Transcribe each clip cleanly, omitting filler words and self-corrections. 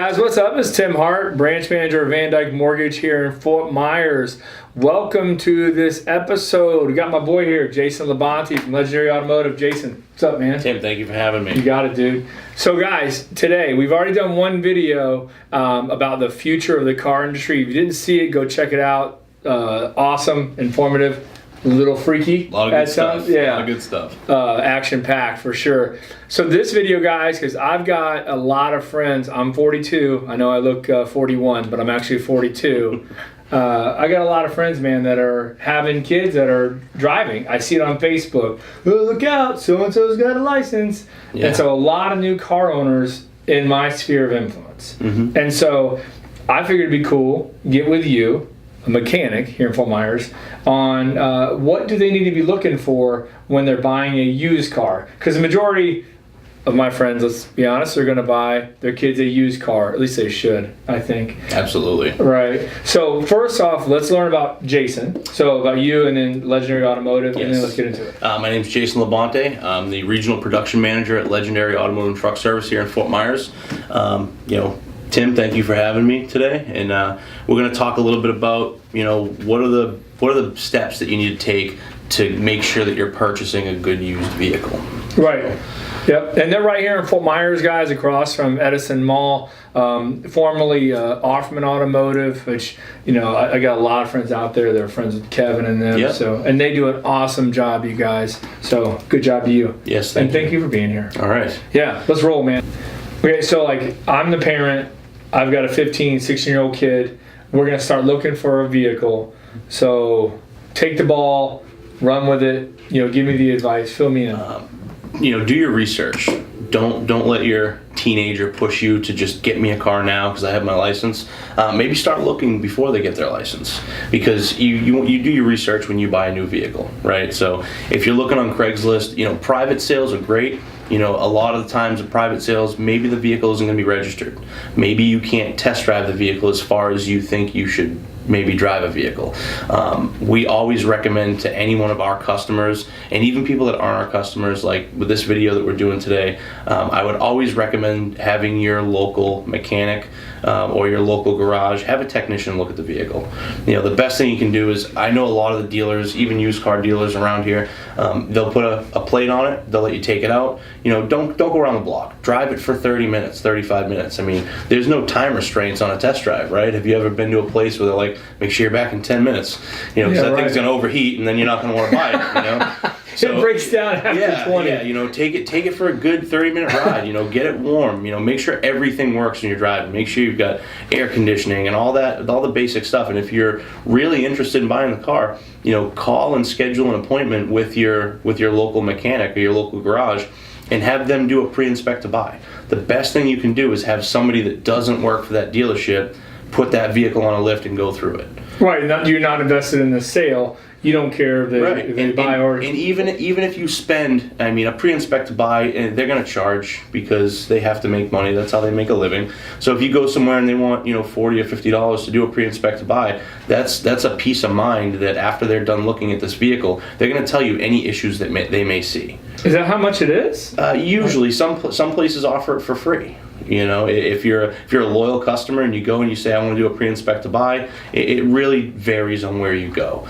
Guys, what's up? It's Tim Hart, branch manager of VanDyk Mortgage here in Fort Myers. Welcome to this episode. We got my boy here, Jason Labonte from Legendary Automotive. Jason, what's up, man? Tim, thank you for having me. You got it, dude. So guys, today we've already done one video about the future of the car industry. If you didn't see it, go check it out. Awesome, informative, a little freaky. A lot of good stuff. Yeah. A lot of good stuff. Action-packed for sure. So this video, guys, because I've got a lot of friends. I'm 42. I know I look 41, but I'm actually 42. I got a lot of friends, man, that are having kids that are driving. I see it on Facebook. Oh, look out, so-and-so's got a license. Yeah. And so a lot of new car owners in my sphere of influence. Mm-hmm. And so I figured it'd be cool, get with you, a mechanic here in Fort Myers, on what do they need to be looking for when they're buying a used car. Because the majority of my friends, let's be honest, they're going to buy their kids a used car. At least they should, I think. Absolutely. Right. So first off, let's learn about Jason. So about you and then Legendary Automotive, yes. And then let's get into it. My name is Jason Labonte. I'm the regional production manager at Legendary Automotive Service here in Fort Myers. Tim, thank you for having me today, and we're going to talk a little bit about, what are the steps that you need to take to make sure that you're purchasing a good used vehicle. Right. Yep, and they're right here in Fort Myers, guys, across from Edison Mall, formerly Offman Automotive, which, I got a lot of friends out there. They're friends with Kevin and them. Yep. And they do an awesome job, you guys. So good job to you. Yes, thank you for being here. All right. Yeah, let's roll, man. Okay, so I'm the parent. I've got a 15, 16-year-old kid. We're going to start looking for a vehicle. So take the ball, run with it, give me the advice, fill me in. Do your research. Don't let your teenager push you to just get me a car now because I have my license. Maybe start looking before they get their license, because you do your research when you buy a new vehicle, right? So if you're looking on Craigslist, private sales are great. A lot of the times at private sales, maybe the vehicle isn't going to be registered. Maybe you can't test drive the vehicle as far as you think you should maybe drive a vehicle. We always recommend to any one of our customers, and even people that aren't our customers, like with this video that we're doing today, I would always recommend having your local mechanic or your local garage have a technician look at the vehicle. The best thing you can do is, I know a lot of the dealers, even used car dealers around here, they'll put a plate on it, they'll let you take it out. Don't go around the block. Drive it for 30 minutes, 35 minutes. I mean, there's no time restraints on a test drive, right? Have you ever been to a place where they're like, make sure you're back in 10 minutes, because that thing's going to overheat and then you're not going to want to buy it, So, it breaks down after 20. Yeah, take it for a good 30-minute ride, get it warm, make sure everything works when you're driving. Make sure you've got air conditioning and all the basic stuff. And if you're really interested in buying the car, call and schedule an appointment with your local mechanic or your local garage and have them do a pre-inspect to buy. The best thing you can do is have somebody that doesn't work for that dealership put that vehicle on a lift and go through it. Right, you're not invested in the sale. You don't care if they buy or... And even if you spend, a pre-inspect to buy, and they're going to charge because they have to make money. That's how they make a living. So if you go somewhere and they want, $40 or $50 to do a pre-inspect to buy, that's a peace of mind that after they're done looking at this vehicle, they're going to tell you any issues that they may see. Is that how much it is? Usually, some places offer it for free. If you're a loyal customer and you go and you say, I want to do a pre-inspect to buy, it really varies on where you go.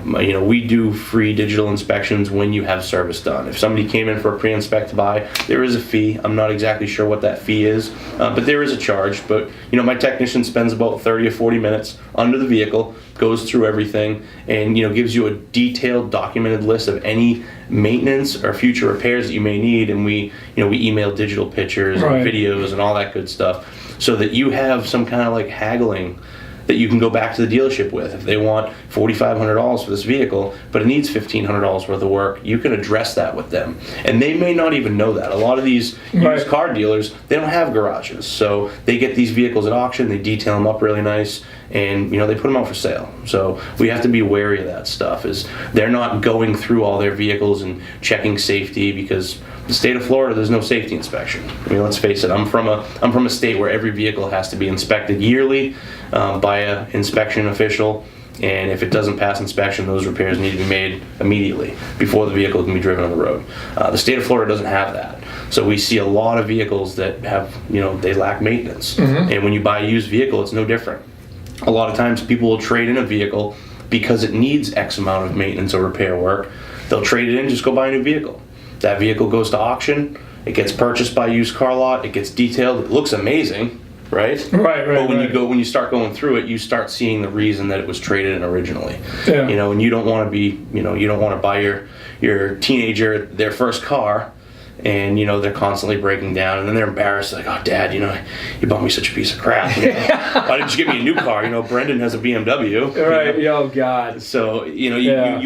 We do free digital inspections when you have service done. If somebody came in for a pre-inspect to buy, there is a fee. I'm not exactly sure what that fee is, but there is a charge. But my technician spends about 30 or 40 minutes under the vehicle, goes through everything, and gives you a detailed, documented list of any maintenance or future repairs that you may need. And we email digital pictures and videos and all that good stuff, so that you have some kind of haggling that you can go back to the dealership with. If they want $4,500 for this vehicle, but it needs $1,500 worth of work, you can address that with them. And they may not even know that. A lot of these used car dealers, they don't have garages. So they get these vehicles at auction, they detail them up really nice, and they put them out for sale. So we have to be wary of that stuff, is they're not going through all their vehicles and checking safety, because the state of Florida, there's no safety inspection. Let's face it, I'm from a state where every vehicle has to be inspected yearly by an inspection official, and if it doesn't pass inspection, those repairs need to be made immediately before the vehicle can be driven on the road. The state of Florida doesn't have that. So we see a lot of vehicles that have, they lack maintenance. And when you buy a used vehicle, it's no different. A lot of times people will trade in a vehicle because it needs X amount of maintenance or repair work. They'll trade it in, just go buy a new vehicle. That vehicle goes to auction, it gets purchased by a used car lot, it gets detailed, it looks amazing, right? Right. But when you start going through it, you start seeing the reason that it was traded in originally. Yeah. And you don't want to be, you don't want to buy your teenager their first car, and they're constantly breaking down, and then they're embarrassed, like, oh, Dad, you bought me such a piece of crap. Why didn't you get me a new car? Brendan has a BMW. Right. Oh God. So you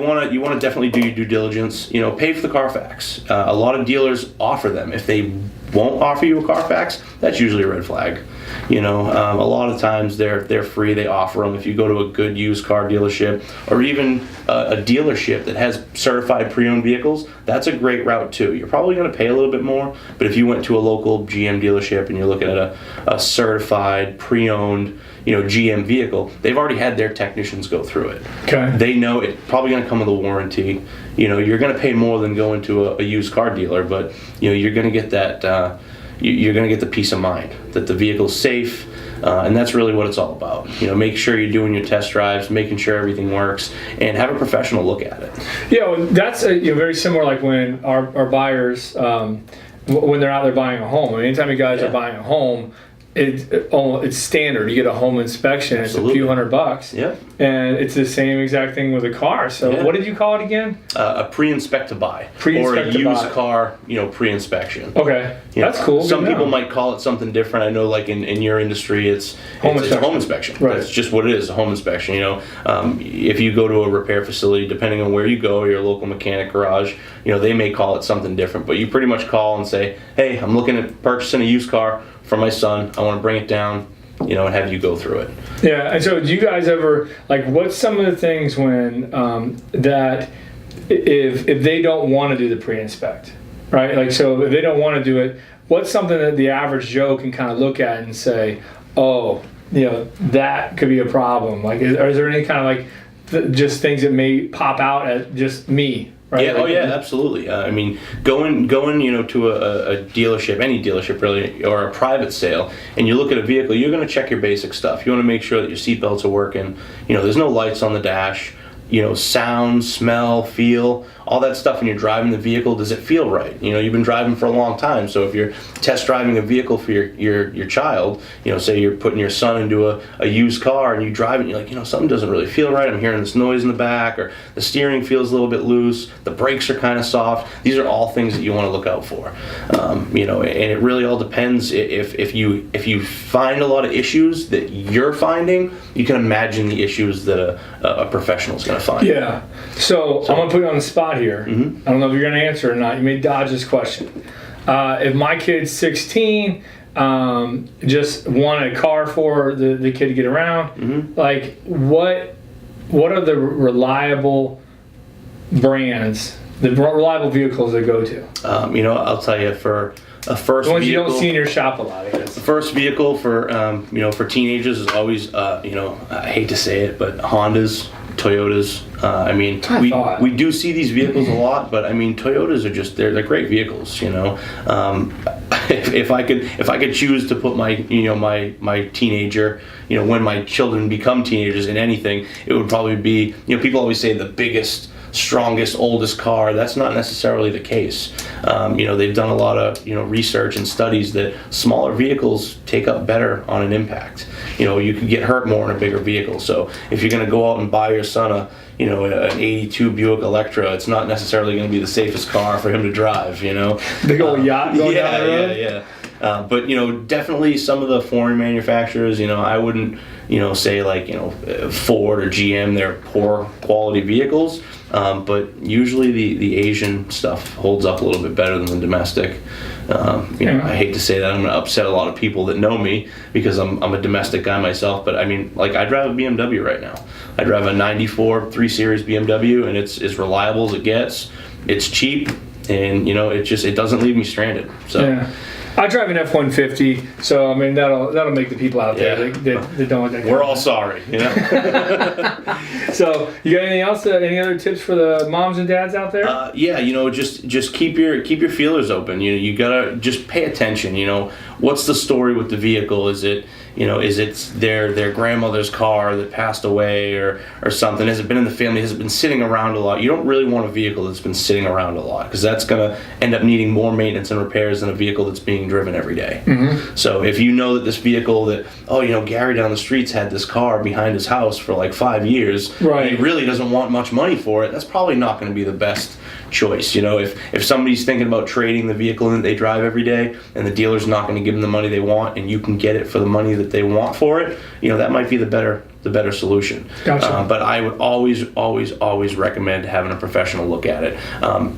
want to definitely do your due diligence. Pay for the Carfax. A lot of dealers offer them. If they won't offer you a Carfax, that's usually a red flag. A lot of times they're free. They offer them. If you go to a good used car dealership, or even a dealership that has certified pre-owned vehicles, that's a great route too. You're probably going to pay a little bit more, but if you went to a local GM dealership and you're looking at a certified pre-owned GM vehicle, they've already had their technicians go through it. Okay. They know it's probably going to come with a warranty. You're going to pay more than going to a used car dealer, but you're going to get that. You're going to get the peace of mind that the vehicle's safe, and that's really what it's all about. Make sure you're doing your test drives, making sure everything works, and have a professional look at it. Yeah, well, that's very similar. Like when our buyers, when they're out there buying a home. Anytime you guys are buying a home, it's standard. You get a home inspection. Absolutely. It's a few $100. Yeah. And it's the same exact thing with a car. So what did you call it again? A pre-inspect to buy. Pre-inspect or a to used buy. car, pre-inspection. Okay. That's cool. Some people might call it something different. I know, like in your industry, it's a home inspection. Right. That's just what it is, a home inspection. If you go to a repair facility, depending on where you go, your local mechanic garage, they may call it something different. But you pretty much call and say, hey, I'm looking at purchasing a used car for my son. I want to bring it down, and have you go through it. Yeah, and so do you guys ever, what's some of the things when, that if they don't want to do the pre-inspect, right? So if they don't want to do it, what's something that the average Joe can kind of look at and say, oh, that could be a problem? Is there any kind of just things that may pop out at just me? Right? Yeah, absolutely. Going to a dealership, any dealership really, or a private sale, and you look at a vehicle, you're going to check your basic stuff. You want to make sure that your seatbelts are working. There's no lights on the dash. Sound, smell, feel, all that stuff when you're driving the vehicle. Does it feel right? You've been driving for a long time, so if you're test driving a vehicle for your child, say you're putting your son into a used car and you drive it, and you're like, something doesn't really feel right. I'm hearing this noise in the back, or the steering feels a little bit loose, the brakes are kind of soft. These are all things that you want to look out for. And it really all depends. If you find a lot of issues that you're finding, you can imagine the issues that a professional is going to find. Yeah. So I'm going to put you on the spot here. Mm-hmm. I don't know if you're going to answer or not. You may dodge this question. If my kid's 16, just want a car for the kid to get around, what are the reliable brands, the reliable vehicles they go to? I'll tell you, for a first the ones vehicle, you don't see in your shop a lot, I guess. The first vehicle for for teenagers is always I hate to say it, but Hondas, Toyotas. We do see these vehicles a lot, but Toyotas are just they're great vehicles. If I could choose to put my my teenager, when my children become teenagers in anything, it would probably be, people always say the biggest, strongest, oldest car. That's not necessarily the case. They've done a lot of research and studies that smaller vehicles take up better on an impact. You can get hurt more in a bigger vehicle. So if you're going to go out and buy your son an 82 Buick Electra, it's not necessarily going to be the safest car for him to drive. Big old yacht going down the road. Yeah. But definitely some of the foreign manufacturers, I wouldn't say Ford or GM, they're poor quality vehicles, but usually the Asian stuff holds up a little bit better than the domestic. I hate to say that, I'm going to upset a lot of people that know me because I'm a domestic guy myself, but I drive a BMW right now. I drive a 94 3 Series BMW, and it's as reliable as it gets. It's cheap, and it doesn't leave me stranded. So I drive an F-150, so I mean that'll make the people out there that don't like that. We're all sorry, you know. So you got anything else? Any other tips for the moms and dads out there? Yeah, you know, just keep your feelers open. You know, you gotta just pay attention. You know, what's the story with the vehicle? Is it their grandmother's car that passed away or something? Has it been in the family? Has it been sitting around a lot? You don't really want a vehicle that's been sitting around a lot, because that's going to end up needing more maintenance and repairs than a vehicle that's being driven every day. Mm-hmm. So if you know that this vehicle that, Gary down the streets had this car behind his house for like 5 years, right, and he really doesn't want much money for it, that's probably not going to be the best choice. You know, if somebody's thinking about trading the vehicle that they drive every day and the dealer's not going to give them the money they want and you can get it for the money that they want for it, that might be the better solution. Gotcha. But I would always recommend having a professional look at it.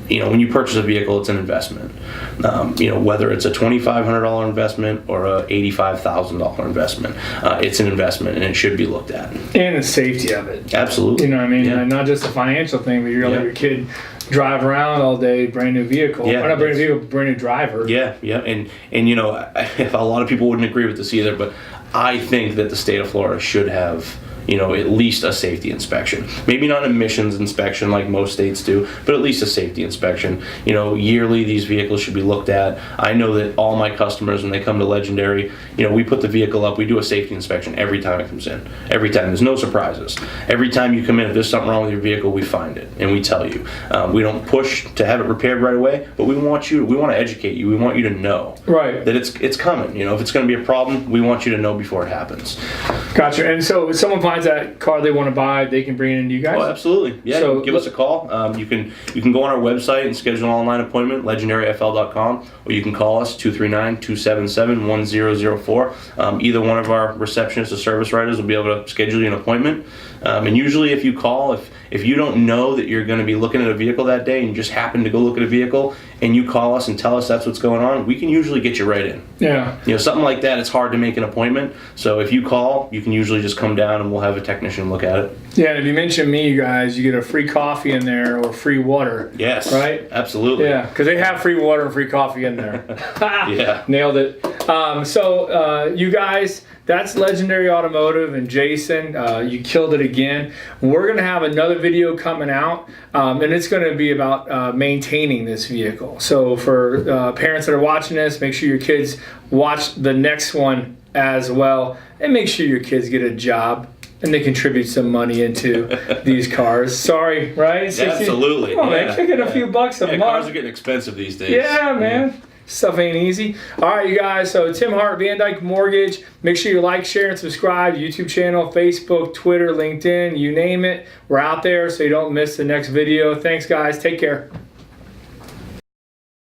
When you purchase a vehicle, it's an investment. Whether it's a $2,500 investment or a $85,000 investment, it's an investment and it should be looked at. And the safety of it. Absolutely. You know what I mean? Yeah. And not just a financial thing, but you're going to let your kid drive around all day, brand new vehicle. Yeah, or not brand new vehicle, brand new driver. Yeah. And a lot of people wouldn't agree with this either, but I think that the state of Florida should have at least a safety inspection. Maybe not an emissions inspection like most states do, but at least a safety inspection. Yearly these vehicles should be looked at. I know that all my customers, when they come to Legendary, we put the vehicle up, we do a safety inspection every time it comes in. Every time. There's no surprises. Every time you come in, if there's something wrong with your vehicle, we find it and we tell you. We don't push to have it repaired right away, but we want to educate you. We want you to know that it's coming. If it's going to be a problem, we want you to know before it happens. Gotcha. And so if someone finds that car they want to buy, they can bring it into you guys? Oh, absolutely. Yeah, so, give us a call. You can go on our website and schedule an online appointment, legendaryfl.com, or you can call us, 239-277-1004. Either one of our receptionists or service writers will be able to schedule you an appointment. And usually if you call, if you don't know that you're going to be looking at a vehicle that day and you just happen to go look at a vehicle and you call us and tell us that's what's going on, we can usually get you right in. Yeah. Something like that, it's hard to make an appointment. So if you call, you can usually just come down and we'll have a technician look at it. Yeah, and if you mention me, you guys, you get a free coffee in there or free water. Yes. Right? Absolutely. Yeah, because they have free water and free coffee in there. Yeah. Nailed it. So you guys, that's Legendary Automotive and Jason. You killed it again. We're going to have another video coming out, and it's going to be about maintaining this vehicle. So for parents that are watching this, make sure your kids watch the next one as well, and make sure your kids get a job and they contribute some money into these cars. Sorry, right? 60, absolutely. Come on, man, kick it a few bucks a month. Cars are getting expensive these days. Yeah, man. Stuff ain't easy. All right, you guys. So Tim Hart, VanDyk Mortgage. Make sure you like, share, and subscribe. YouTube channel, Facebook, Twitter, LinkedIn, you name it. We're out there, so you don't miss the next video. Thanks, guys. Take care.